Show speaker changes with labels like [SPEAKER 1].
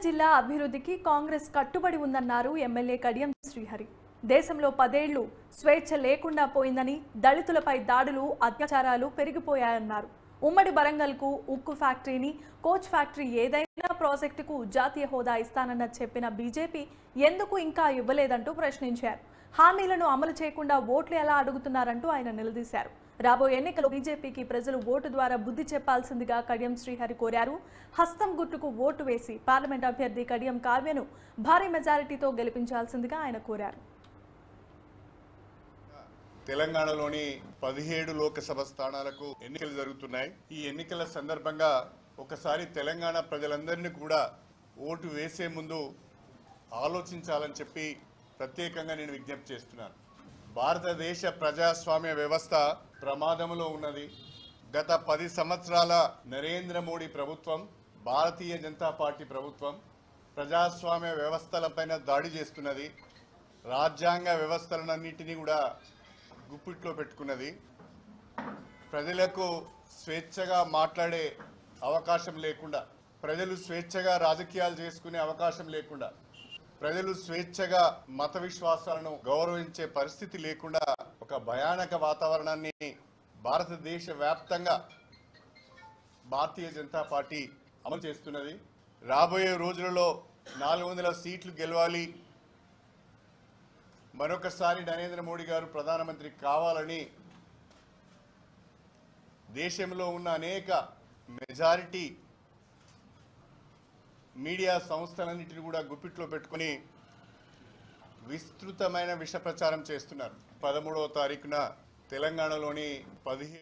[SPEAKER 1] జిల్లా అభివృద్ధికి కాంగ్రెస్ కట్టుబడి ఉందన్నారు ఎమ్మెల్యే కడియం శ్రీహరి. దేశంలో 10 ఏళ్లు స్వేచ్ఛ లేకుండా పోయిందని, దళితులపై దాడులు, అత్యాచారాలు పెరిగిపోయాయన్నారు. ఉమ్మడి వరంగల్కు ఉక్కు ఫ్యాక్టరీని, కోచ్ ఫ్యాక్టరీ ఏదైనా ప్రాజెక్టుకు జాతీయ హోదా ఇస్తానన్న చెప్పిన బీజేపీ ఎందుకు ఇంకా ఇవ్వలేదంటూ ప్రశ్నించారు. హామీలను అమలు చేయకుండా ఓట్లు ఎలా అడుగుతున్నారంటూ ఆయన నిలదీశారు. రాబోయే ఎన్నికల్లో బీజేపీకి ప్రజలు ఓటు ద్వారా బుద్ధి చెప్పాల్సిందిగా కడియం శ్రీహరి కోరారు. హస్తం గుర్తుకు ఓటు వేసి పార్లమెంట్ అభ్యర్థి కడియం కావ్యను భారీ మెజారిటీతో గెలిపించాల్సిందిగా ఆయన కోరారు.
[SPEAKER 2] తెలంగాణలోని 17 లోకసభ స్థానాలకు ఎన్నికలు జరుగుతున్నాయి. ఈ ఎన్నికల సందర్భంగా ఒకసారి తెలంగాణ ప్రజలందరినీ కూడా ఓటు వేసే ముందు ఆలోచించాలని చెప్పి ప్రత్యేకంగా నేను విజ్ఞప్తి చేస్తున్నాను. భారతదేశ ప్రజాస్వామ్య వ్యవస్థ ప్రమాదంలో ఉన్నది. గత 10 సంవత్సరాల నరేంద్ర మోడీ ప్రభుత్వం, భారతీయ జనతా పార్టీ ప్రభుత్వం ప్రజాస్వామ్య వ్యవస్థలపైన దాడి చేస్తున్నది. రాజ్యాంగ వ్యవస్థలన్నింటినీ కూడా గుప్పిట్లో పెట్టుకున్నది. ప్రజలకు స్వేచ్ఛగా మాట్లాడే అవకాశం లేకుండా, ప్రజలు స్వేచ్ఛగా రాజకీయాలు చేసుకునే అవకాశం లేకుండా, ప్రజలు స్వేచ్ఛగా మత విశ్వాసాలను గౌరవించే పరిస్థితి లేకుండా ఒక భయానక వాతావరణాన్ని భారతదేశ వ్యాప్తంగా భారతీయ జనతా పార్టీ అమలు చేస్తున్నది. రాబోయే రోజులలో 400 సీట్లు గెలవాలి, మరొకసారి నరేంద్ర మోడీ గారు ప్రధానమంత్రి కావాలని దేశంలో ఉన్న అనేక మెజారిటీ మీడియా సంస్థలన్నింటినీ కూడా గుప్పిట్లో పెట్టుకుని విస్తృతమైన విష ప్రచారం చేస్తున్నారు. 13వ తారీఖున తెలంగాణలోని 17